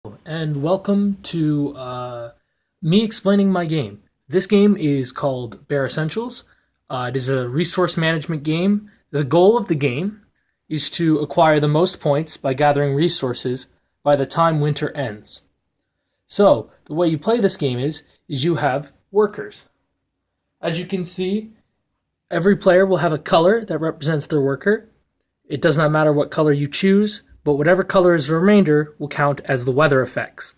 And welcome to me explaining my game. This game is called Bare Essentials. It is a resource management game. The goal of the game is to acquire the most points by gathering resources by the time winter ends. So, the way you play this game is you have workers. As you can see, every player will have a color that represents their worker. It does not matter what color you choose, but whatever color is the remainder will count as the weather effects.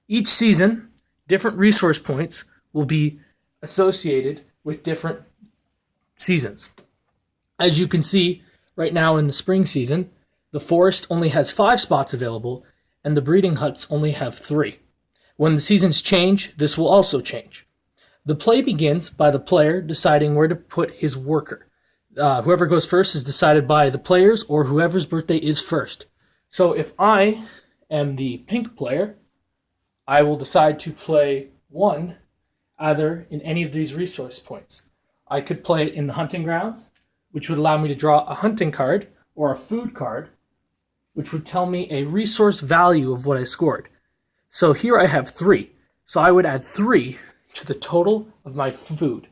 Each season, different resource points will be associated with different seasons. As you can see, right now in the spring season, the forest only has 5 spots available, and the breeding huts only have 3. When the seasons change, this will also change. The play begins by the player deciding where to put his worker. Whoever goes first is decided by the players or whoever's birthday is first. So if I am the pink player, I will decide to play 1 either in any of these resource points. I could play it in the hunting grounds, which would allow me to draw a hunting card or a food card, which would tell me a resource value of what I scored. So here I have 3. So I would add 3 to the total of my food.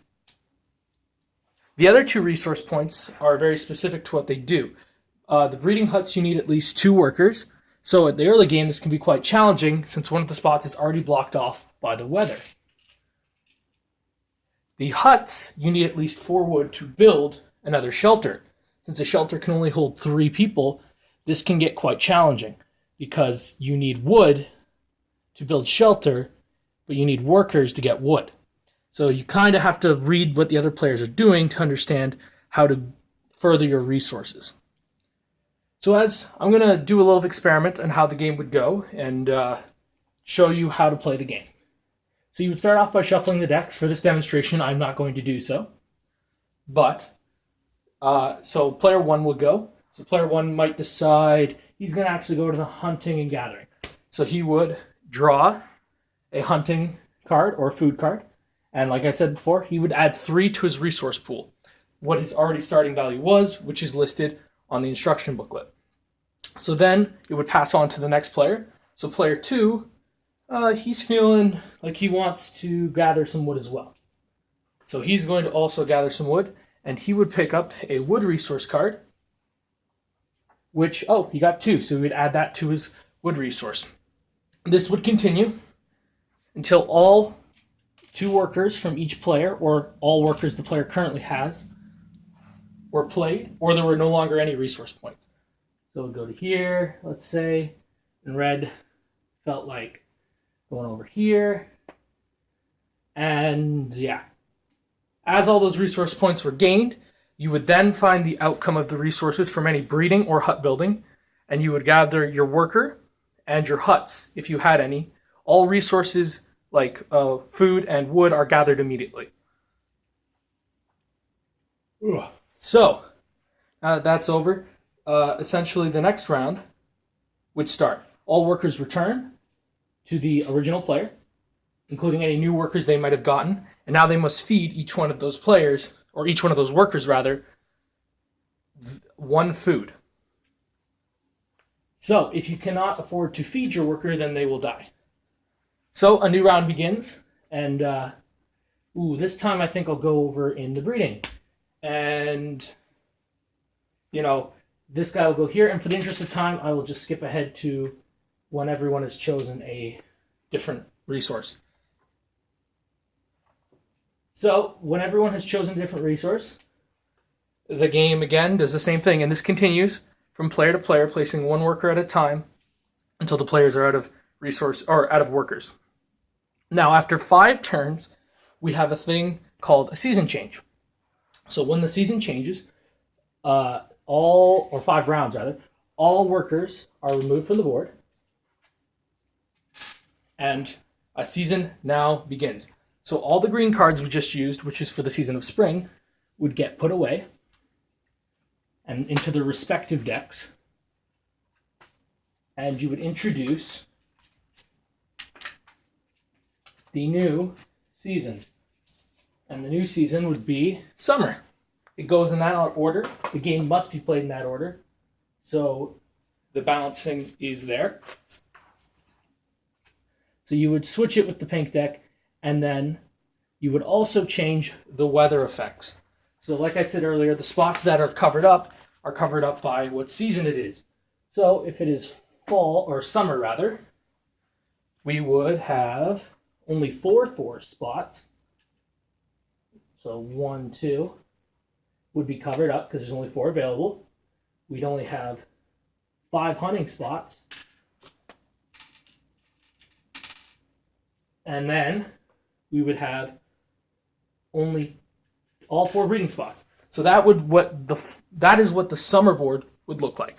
The other 2 resource points are very specific to what they do. The breeding huts, you need at least 2 workers. So at the early game, this can be quite challenging since one of the spots is already blocked off by the weather. The huts, you need at least 4 wood to build another shelter. Since a shelter can only hold 3 people, this can get quite challenging because you need wood to build shelter, but you need workers to get wood. So you kind of have to read what the other players are doing to understand how to further your resources. So as I'm going to do a little experiment on how the game would go and show you how to play the game. So you would start off by shuffling the decks. For this demonstration, I'm not going to do so. But, so player 1 will go. So player 1 might decide he's going to actually go to the hunting and gathering. So he would draw a hunting card or a food card. And like I said before, he would add 3 to his resource pool, what his already starting value was, which is listed on the instruction booklet. So then it would pass on to the next player. So player 2, he's feeling like he wants to gather some wood as well. So he's going to also gather some wood, and he would pick up a wood resource card, which, he got 2, so he would add that to his wood resource. This would continue until all 2 workers from each player, or all workers the player currently has, were played, or there were no longer any resource points. So we'll go to here, let's say, and red felt like going over here. And yeah, as all those resource points were gained, you would then find the outcome of the resources from any breeding or hut building, and you would gather your worker and your huts, if you had any. All resources like food and wood are gathered immediately. So, now that that's over, essentially the next round would start. All workers return to the original player, including any new workers they might have gotten, and now they must feed each one of those players, or each one of those workers rather, 1 food. So, if you cannot afford to feed your worker, then they will die. So a new round begins, and this time I think I'll go over in the breeding. And, this guy will go here, and for the interest of time, I will just skip ahead to when everyone has chosen a different resource. So, when everyone has chosen a different resource, the game again does the same thing, and this continues from player to player, placing 1 worker at a time until the players are out of resource or out of workers. Now, after 5 turns, we have a thing called a season change. So when the season changes, 5 rounds rather, all workers are removed from the board, and a season now begins. So all the green cards we just used, which is for the season of spring, would get put away and into their respective decks, and you would introduce the new season. And the new season would be summer. It goes in that order. The game must be played in that order. So the balancing is there. So you would switch it with the pink deck, and then you would also change the weather effects. So like I said earlier, the spots that are covered up by what season it is. So if it is fall, or summer rather, we would have only 4 forest spots. So 1, 2 would be covered up because there's only 4 available. We'd only have 5 hunting spots. And then we would have only all 4 breeding spots. So that is what the summer board would look like.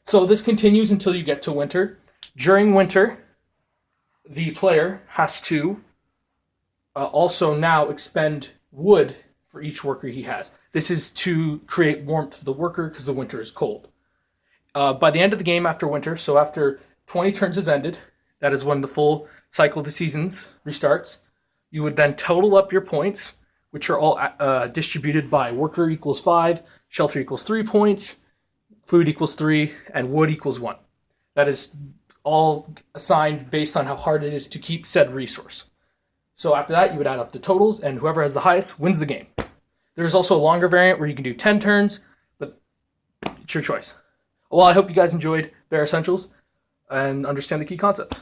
So this continues until you get to winter. During winter, the player has to also now expend wood for each worker he has. This is to create warmth for the worker because the winter is cold. By the end of the game after winter, so after 20 turns has ended, that is when the full cycle of the seasons restarts, you would then total up your points, which are all distributed by worker equals 5, shelter equals 3 points, food equals 3, and wood equals 1. That is all assigned based on how hard it is to keep said resource. So after that, you would add up the totals, and whoever has the highest wins the game. There's also a longer variant where you can do 10 turns, but it's your choice. Well, I hope you guys enjoyed Bare Essentials and understand the key concept.